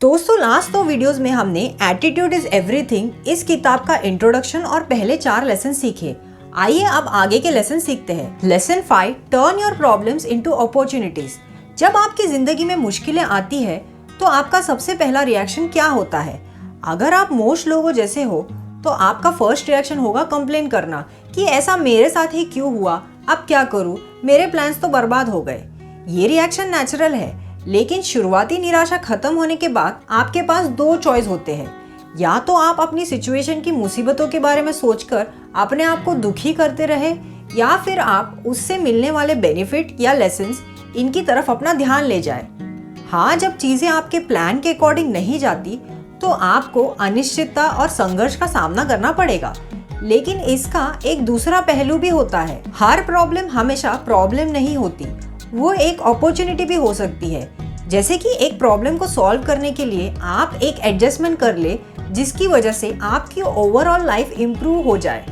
दोस्तों last 2 videos में हमने एटीट्यूड इज एवरीथिंग इस किताब का इंट्रोडक्शन और पहले 4 लेसन सीखे। आइए अब आगे के लेसन सीखते हैं। Lesson 5, turn your problems into opportunities. जब आपकी जिंदगी में मुश्किलें आती है तो आपका सबसे पहला रिएक्शन क्या होता है? अगर आप मोस्ट लोगों जैसे हो तो आपका फर्स्ट रिएक्शन होगा कंप्लेन करना कि ऐसा मेरे साथ ही क्यों हुआ, अब क्या करूं, मेरे प्लान्स तो बर्बाद हो गए। ये रिएक्शन नेचुरल है, लेकिन शुरुआती निराशा खत्म होने के बाद आपके पास 2 चॉइस होते हैं। या तो आप अपनी सिचुएशन की मुसीबतों के बारे में सोचकर अपने आप को दुखी करते रहे, या फिर आप उससे मिलने वाले बेनिफिट या लेसन्स इनकी तरफ अपना ध्यान ले जाए। हाँ, जब चीजें आपके प्लान के अकॉर्डिंग नहीं जाती तो आपको अनिश्चितता और संघर्ष का सामना करना पड़ेगा, लेकिन इसका एक दूसरा पहलू भी होता है। हर प्रॉब्लम हमेशा प्रॉब्लम नहीं होती, वो एक अपॉर्चुनिटी भी हो सकती है। जैसे कि एक प्रॉब्लम को सॉल्व करने के लिए आप एक एडजस्टमेंट कर ले जिसकी वजह से आपकी ओवरऑल लाइफ इम्प्रूव हो जाए।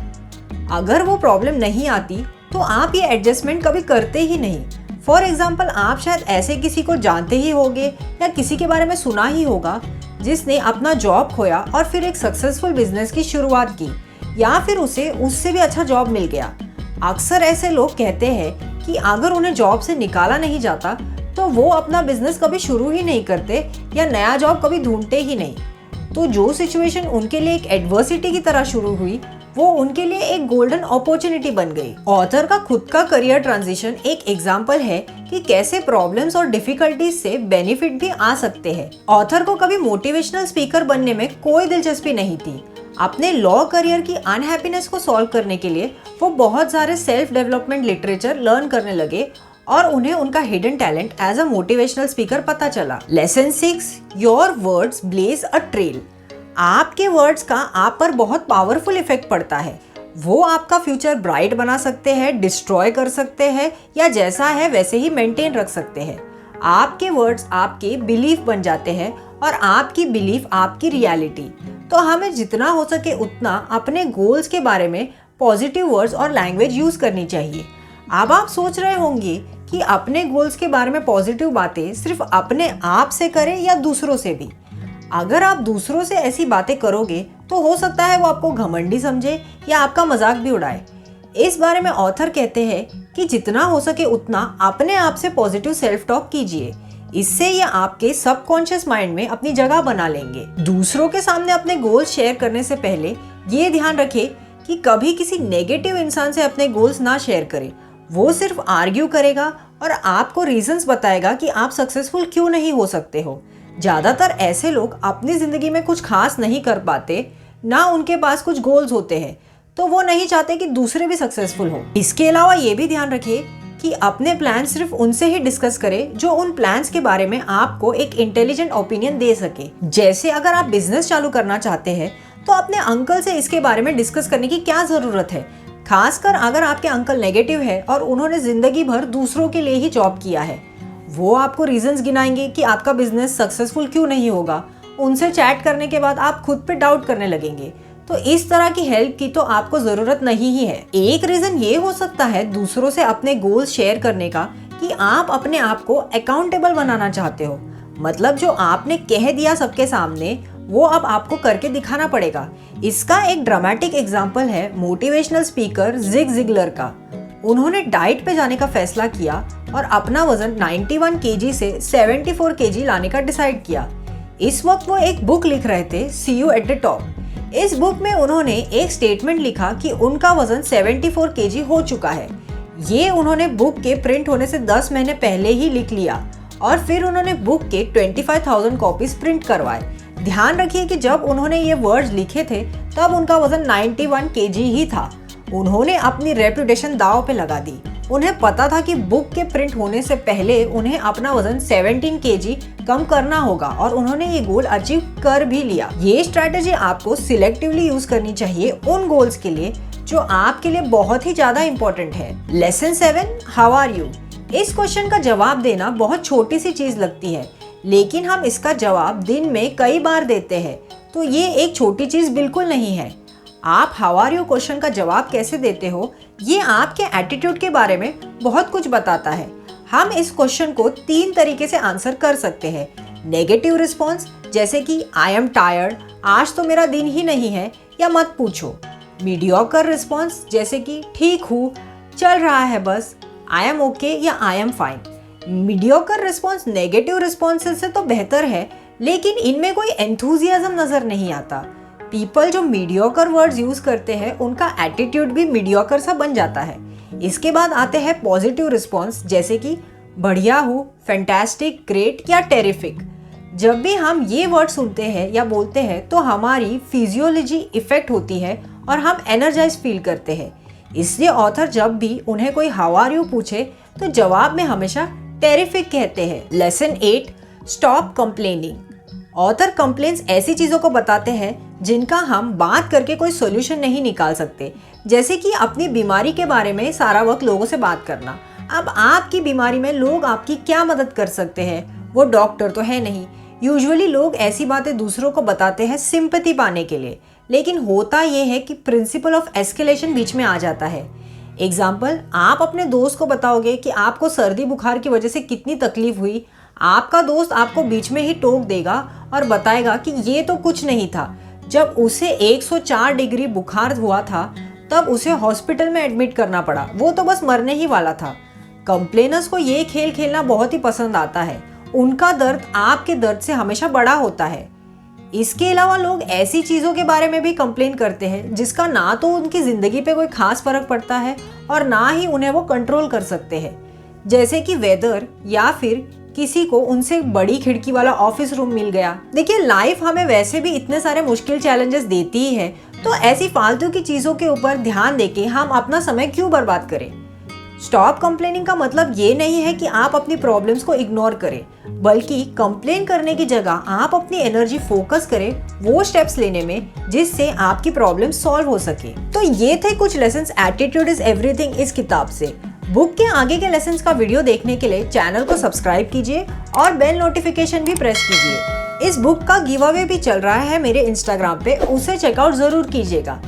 अगर वो प्रॉब्लम नहीं आती तो आप ये एडजस्टमेंट कभी करते ही नहीं। फॉर एग्जाम्पल, आप शायद ऐसे किसी को जानते ही होंगे या किसी के बारे में सुना ही होगा जिसने अपना जॉब खोया और फिर एक सक्सेसफुल बिजनेस की शुरुआत की, या फिर उसे उससे भी अच्छा जॉब मिल गया। अक्सर ऐसे लोग कहते हैं कि अगर उन्हें जॉब से निकाला नहीं जाता तो वो अपना बिजनेस कभी शुरू ही नहीं करते या नया जॉब कभी ढूंढते ही नहीं। तो जो सिचुएशन उनके लिए एक एडवर्सिटी की तरह शुरू हुई वो उनके लिए एक गोल्डन अपॉर्चुनिटी बन गई। ऑथर का खुद का करियर ट्रांजिशन एक एग्जाम्पल है कि कैसे प्रॉब्लम्स और डिफिकल्टीज से बेनिफिट भी आ सकते हैं। ऑथर को कभी मोटिवेशनल स्पीकर बनने में कोई दिलचस्पी नहीं थी। अपने लॉ करियर की अनहैप्पीनेस को सॉल्व करने के लिए वो बहुत सारे सेल्फ डेवलपमेंट लिटरेचर लर्न करने लगे और उन्हें उनका hidden talent as a motivational speaker पता चला। Lesson 6, your words blaze a trail. आपके वर्ड्स का आप पर बहुत पावरफुल इफेक्ट पड़ता है। वो आपका फ्यूचर ब्राइट बना सकते हैं, डिस्ट्रॉय कर सकते हैं, या जैसा है वैसे ही मेंटेन रख सकते हैं। आपके वर्ड्स आपके बिलीफ बन जाते हैं और आपकी बिलीफ आपकी रियलिटी। तो हमें जितना हो सके उतना अपने गोल्स के बारे में पॉजिटिव वर्ड्स और लैंग्वेज यूज करनी चाहिए। अब आप सोच रहे होंगे कि अपने गोल्स के बारे में पॉजिटिव बातें सिर्फ अपने आप से करें या दूसरों से भी। अगर आप दूसरों से ऐसी बातें करोगे तो हो सकता है वो आपको घमंडी समझे या आपका मजाक भी उड़ाए। इस बारे में ऑथर कहते हैं कि जितना हो सके उतना अपने आप से पॉजिटिव सेल्फ टॉक कीजिए। इससे ये आपके सबकॉन्शियस माइंड में अपनी जगह बना लेंगे। दूसरों के सामने अपने गोल्स शेयर करने से पहले ये ध्यान रखें कि कभी किसी नेगेटिव इंसान से अपने गोल्स ना शेयर करें। वो सिर्फ आर्ग्यू करेगा और आपको रीजंस बताएगा कि आप सक्सेसफुल क्यों नहीं हो सकते हो। ज्यादातर ऐसे लोग अपनी जिंदगी में कुछ खास नहीं कर पाते, ना उनके पास कुछ गोल्स होते हैं, तो वो नहीं चाहते कि दूसरे भी सक्सेसफुल हो। इसके अलावा ये भी ध्यान रखिए कि अपने प्लान सिर्फ उनसे ही डिस्कस करें जो उन प्लान्स के बारे में आपको एक इंटेलिजेंट ओपिनियन दे सके। जैसे अगर आप बिजनेस चालू करना चाहते हैं तो अपने अंकल से इसके बारे में डिस्कस करने की क्या जरूरत है, खासकर अगर आपके अंकल नेगेटिव है और उन्होंने जिंदगी भर दूसरों के लिए ही जॉब किया है। वो आपको रीजंस गिनाएंगे कि आपका बिजनेस सक्सेसफुल क्यों नहीं होगा। उनसे चैट करने के बाद आप खुद पे डाउट करने लगेंगे। तो इस तरह की हेल्प की तो आपको जरूरत नहीं ही है। एक रीजन ये हो सकता है दूसरों से अपने गोल्स शेयर करने का कि आप अपने आप को अकाउंटेबल बनाना चाहते हो। मतलब जो आपने कह दिया सबके सामने वो अब आपको करके दिखाना पड़ेगा। इसका एक ड्रामेटिक एग्जाम्पल है मोटिवेशनल स्पीकर जिग जिगलर का। उन्होंने डाइट पे जाने का फैसला किया और अपना वजन 91 केजी से 74 केजी लाने का डिसाइड किया। इस वक्त वो एक बुक लिख रहे थे, सी यू एट द टॉप। इस बुक में उन्होंने एक स्टेटमेंट लिखा कि उनका वजन 74 केजी हो चुका है। ये उन्होंने बुक के प्रिंट होने से 10 महीने पहले ही लिख लिया और फिर उन्होंने बुक के 25,000 कॉपीज प्रिंट करवाए। ध्यान रखिए कि जब उन्होंने ये वर्ड्स लिखे थे तब उनका वजन 91 केजी ही था। उन्होंने अपनी रेपुटेशन दांव पे लगा दी। उन्हें पता था कि बुक के प्रिंट होने से पहले उन्हें अपना वजन 17 केजी कम करना होगा और उन्होंने ये गोल अचीव कर भी लिया। ये स्ट्रैटेजी आपको सिलेक्टिवली यूज करनी चाहिए उन गोल्स के लिए जो आपके लिए बहुत ही ज्यादा इंपॉर्टेंट है। Lesson 7, how are you. इस क्वेश्चन का जवाब देना बहुत छोटी सी चीज लगती है, लेकिन हम इसका जवाब दिन में कई बार देते हैं, तो ये एक छोटी चीज बिल्कुल नहीं है। आप हाउ आर यू क्वेश्चन का जवाब कैसे देते हो ये आपके एटीट्यूड के बारे में बहुत कुछ बताता है। हम इस क्वेश्चन को 3 तरीके से आंसर कर सकते हैं। नेगेटिव रिस्पॉन्स, जैसे कि आई एम टायर्ड, आज तो मेरा दिन ही नहीं है, या मत पूछो। मीडियोकर रिस्पॉन्स जैसे कि ठीक हूँ, चल रहा है बस, आई एम ओके या I am fine. Mediocre response negative responses से तो बेहतर है, लेकिन इनमें कोई एंथुजियाज्म नजर नहीं आता। पीपल जो मीडियोकर वर्ड्स यूज करते हैं उनका एटीट्यूड भी मीडियोकर सा बन जाता है। इसके बाद आते हैं पॉजिटिव रिस्पॉन्स जैसे कि बढ़िया हूँ, फैंटास्टिक, ग्रेट या टेरिफिक। जब भी हम ये वर्ड सुनते हैं या बोलते हैं तो हमारी फिजियोलॉजी इफेक्ट होती है और हम एनर्जाइज फील करते हैं। इसलिए ऑथर जब भी उन्हें कोई हाउ आर यू पूछे तो जवाब में हमेशा टेरिफिक कहते हैं। Lesson 8, stop complaining. Author complaints ऐसी चीज़ों को बताते हैं जिनका हम बात करके कोई सोल्यूशन नहीं निकाल सकते, जैसे कि अपनी बीमारी के बारे में सारा वक्त लोगों से बात करना। अब आपकी बीमारी में लोग आपकी क्या मदद कर सकते हैं, वो डॉक्टर तो है नहीं। यूजुअली लोग ऐसी बातें दूसरों को बताते हैं सिंपैथी पाने के लिए, लेकिन होता ये है कि प्रिंसिपल ऑफ एस्केलेशन बीच में आ जाता है। एग्जाम्पल, आप अपने दोस्त को बताओगे कि आपको सर्दी बुखार की वजह से कितनी तकलीफ हुई, आपका दोस्त आपको बीच में ही टोक देगा और बताएगा कि ये तो कुछ नहीं था। जब उसे 104 डिग्री बुखार हुआ था तब उसे हॉस्पिटल में एडमिट करना पड़ा, वो तो बस मरने ही वाला था। कंप्लेनर्स को ये खेल खेलना बहुत ही पसंद आता है। उनका दर्द आपके दर्द से हमेशा बड़ा होता है। इसके अलावा लोग ऐसी चीज़ों के बारे में भी कंप्लेन करते हैं जिसका ना तो उनकी ज़िंदगी पे कोई खास फर्क पड़ता है और ना ही उन्हें वो कंट्रोल कर सकते हैं, जैसे कि वेदर या फिर किसी को उनसे बड़ी खिड़की वाला ऑफिस रूम मिल गया। देखिए, लाइफ हमें वैसे भी इतने सारे मुश्किल चैलेंजेस देती ही है, तो ऐसी फालतू की चीज़ों के ऊपर ध्यान देके हम अपना समय क्यों बर्बाद करें। स्टॉप कंप्लेनिंग का मतलब ये नहीं है कि आप अपनी प्रॉब्लम्स को इग्नोर करें, बल्कि कंप्लेन करने की जगह आप अपनी एनर्जी फोकस करें वो स्टेप्स लेने में जिससे आपकी प्रॉब्लम सॉल्व हो सके। तो ये थे कुछ लेसन्स एटीट्यूड इज एवरीथिंग इस किताब से। बुक के आगे के लेसन्स का वीडियो देखने के लिए चैनल को सब्सक्राइब कीजिए और बेल नोटिफिकेशन भी प्रेस कीजिए। इस बुक का गिव अवे भी चल रहा है मेरे इंस्टाग्राम पे, उसे चेकआउट जरूर कीजिएगा।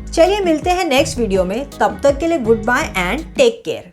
चलिए मिलते हैं नेक्स्ट वीडियो में, तब तक के लिए good bye and take care.